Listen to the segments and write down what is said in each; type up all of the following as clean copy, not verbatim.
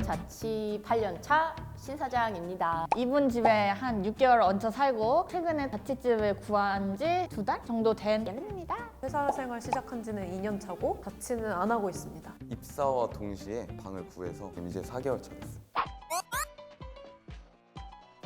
자취 8년차 신사장입니다. 이분 집에 한 6개월 얹혀 살고 최근에 자취집을 구한 지 2달 정도 된 예입니다. 회사 생활 시작한 지는 2년 차고 자취는 안 하고 있습니다. 입사와 동시에 방을 구해서 지금 이제 4개월 차 됐어요.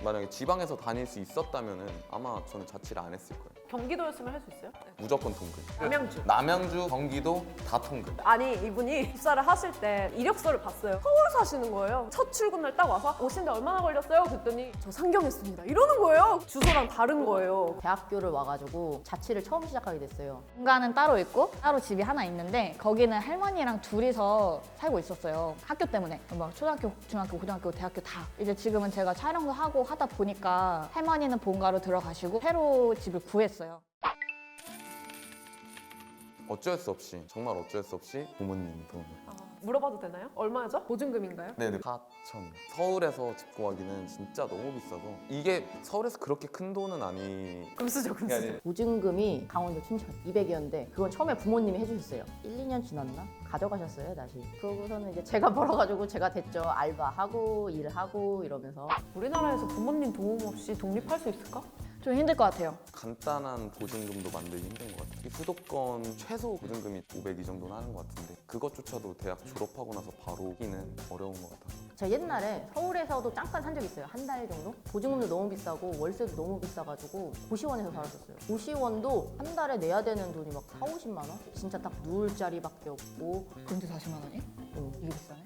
만약에 지방에서 다닐 수 있었다면 아마 저는 자취를 안 했을 거예요. 경기도였으면 할 수 있어요? 무조건 통근. 남양주. 남양주, 경기도 다 통근. 아니 이분이 입사를 하실 때 이력서를 봤어요. 서울 사시는 거예요. 첫 출근날 딱 와서 오신데 얼마나 걸렸어요? 그랬더니 저 상경했습니다. 이러는 거예요. 주소랑 다른 거예요. 대학교를 와가지고 자취를 처음 시작하게 됐어요. 공간은 따로 있고 따로 집이 하나 있는데 거기는 할머니랑 둘이서 살고 있었어요. 학교 때문에 막 초등학교, 중학교, 고등학교, 대학교 다. 이제 지금은 제가 촬영도 하고 하다 보니까 할머니는 본가로 들어가시고 새로 집을 구했어요. 어쩔 수 없이, 정말 어쩔 수 없이 부모님 도움을. 물어봐도 되나요? 얼마죠? 보증금인가요? 네네. 4천. 서울에서 집 구하기는 진짜 너무 비싸서 이게 서울에서 그렇게 큰 돈은 아니. 금수저 금수저. 보증금이 강원도 춘천 200이었는데 그건 처음에 부모님이 해주셨어요. 1, 2년 지났나? 가져가셨어요 다시. 그러고서는 이제 제가 벌어가지고 제가 됐죠. 알바하고 일하고 이러면서. 우리나라에서 부모님 도움 없이 독립할 수 있을까? 좀 힘들 것 같아요. 간단한 보증금도 만들기 힘든 것 같아요. 이 수도권 최소 보증금이 500 이 정도는 하는 것 같은데 그것조차도 대학 졸업하고 나서 바로 끼는 어려운 것 같아서. 제가 옛날에 서울에서도 잠깐 산 적이 있어요. 한 달 정도? 보증금도 너무 비싸고 월세도 너무 비싸가지고 고시원에서 살았었어요. 고시원도 한 달에 내야 되는 돈이 막 4, 50만 원? 진짜 딱 누울 자리밖에 없고. 그런데 40만 원이? 이게 비싸네.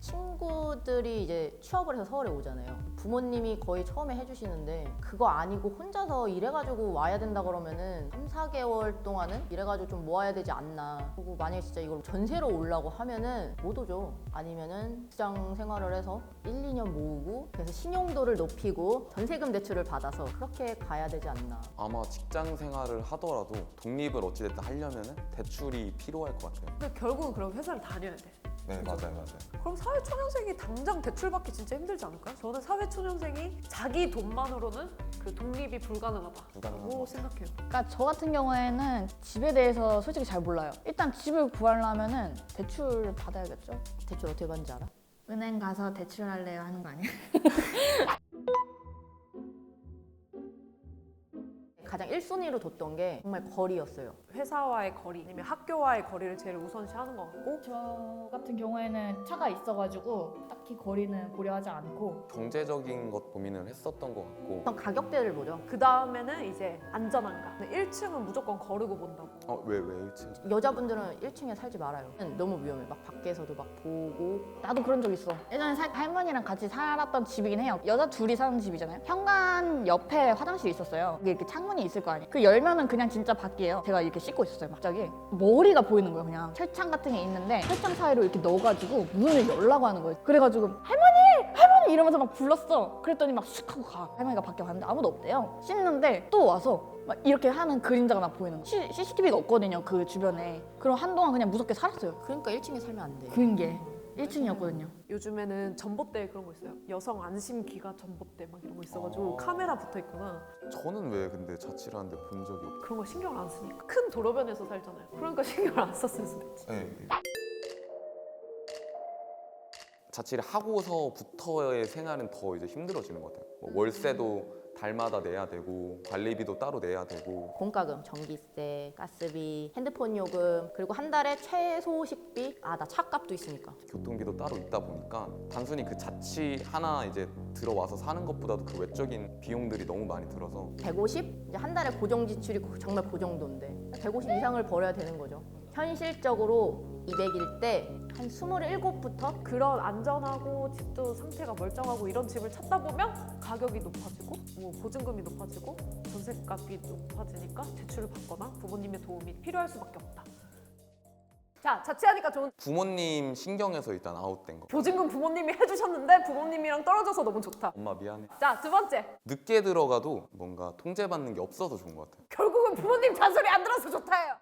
친구들이 이제 취업을 해서 서울에 오잖아요. 부모님이 거의 처음에 해주시는데 그거 아니고 혼자서 일해가지고 와야 된다 그러면은 3, 4개월 동안은 일해가지고 좀 모아야 되지 않나. 그리고 만약에 진짜 이걸 전세로 오려고 하면은 못 오죠. 아니면은 직장 생활을 해서 1, 2년 모으고 그래서 신용도를 높이고 전세금 대출을 받아서 그렇게 가야 되지 않나. 아마 직장 생활을 하더라도 독립을 어찌됐든 하려면 대출이 필요할 것 같아요. 근데 결국은 그럼 회사를 다녀야 돼. 네, 맞아요. 그럼 사회초년생이 당장 대출받기 진짜 힘들지 않을까요? 저는 사회초년생이 자기 돈만으로는 그 독립이 불가능하다고 불가능하다. 생각해요. 그러니까 저 같은 경우에는 집에 대해서 솔직히 잘 몰라요. 일단 집을 구하려면은 대출 받아야겠죠. 대출 어떻게 받는지 알아? 은행 가서 대출할래요 하는 거 아니야? 가장 1순위로 뒀던 게 정말 거리였어요. 회사와의 거리 아니면 학교와의 거리를 제일 우선시하는 것 같고 저 같은 경우에는 차가 있어가지고 딱히 거리는 고려하지 않고 경제적인 것 고민을 했었던 것 같고. 우선 가격대를 보죠. 그 다음에는 이제 안전한가. 근데 1층은 무조건 거르고 본다고. 왜 1층? 여자분들은 1층에 살지 말아요. 너무 위험해. 막 밖에서도 막 보고. 나도 그런 적 있어. 예전에 할머니랑 같이 살았던 집이긴 해요. 여자 둘이 사는 집이잖아요. 현관 옆에 화장실이 있었어요. 이게 이렇게 창문이 있을 거 아니에요. 그 열면은 그냥 진짜 밖이에요. 제가 이렇게 씻고 있었어요. 갑자기 머리가 보이는 거예요. 그냥 철창 같은 게 있는데 철창 사이로 이렇게 넣어가지고 문을 열라고 하는 거예요. 그래가지고 할머니 이러면서 막 불렀어. 그랬더니 막 쑥 하고 가. 할머니가 밖에 갔는데 아무도 없대요. 씻는데 또 와서 막 이렇게 하는 그림자가 막 보이는 거예요. CCTV가 없거든요. 그 주변에. 그럼 한동안 그냥 무섭게 살았어요. 그러니까 1층에 살면 안 돼. 그런 게 1층이었거든요. 요즘에는 전봇대 그런 거 있어요. 여성 안심 기가 전봇대 막 이런 거 있어가지고 카메라 붙어 있거나 저는 왜 근데 자취를 하는데 본 적이 없어요. 그런 거 신경을 안 쓰니까. 큰 도로변에서 살잖아요. 그러니까 신경을 안 썼을 수도 있지. 네. 자취를 하고서부터의 생활은 더 이제 힘들어지는 것 같아요. 뭐 월세도 달마다 내야 되고 관리비도 따로 내야 되고. 공과금, 전기세, 가스비, 핸드폰 요금, 그리고 한 달에 최소 식비. 아, 나 차값도 있으니까. 교통비도 따로 있다 보니까 단순히 그 자취 하나 이제 들어와서 사는 것보다도 그 외적인 비용들이 너무 많이 들어서 150? 이제 한 달에 고정 지출이 정말 그 정도인데 150 이상을 벌어야 되는 거죠. 현실적으로 200일 때 한 27부터 그런 안전하고 집도 상태가 멀쩡하고 이런 집을 찾다 보면 가격이 높아지고 뭐 보증금이 높아지고 전세값이 높아지니까 대출을 받거나 부모님의 도움이 필요할 수밖에 없다. 자, 자취하니까 좋은 부모님 신경에서 일단 아웃된 거. 보증금 부모님이 해주셨는데 부모님이랑 떨어져서 너무 좋다. 엄마 미안해. 자, 두 번째. 늦게 들어가도 뭔가 통제받는 게 없어서 좋은 것 같아요. 결국은 부모님 잔소리 안 들어서 좋다예요.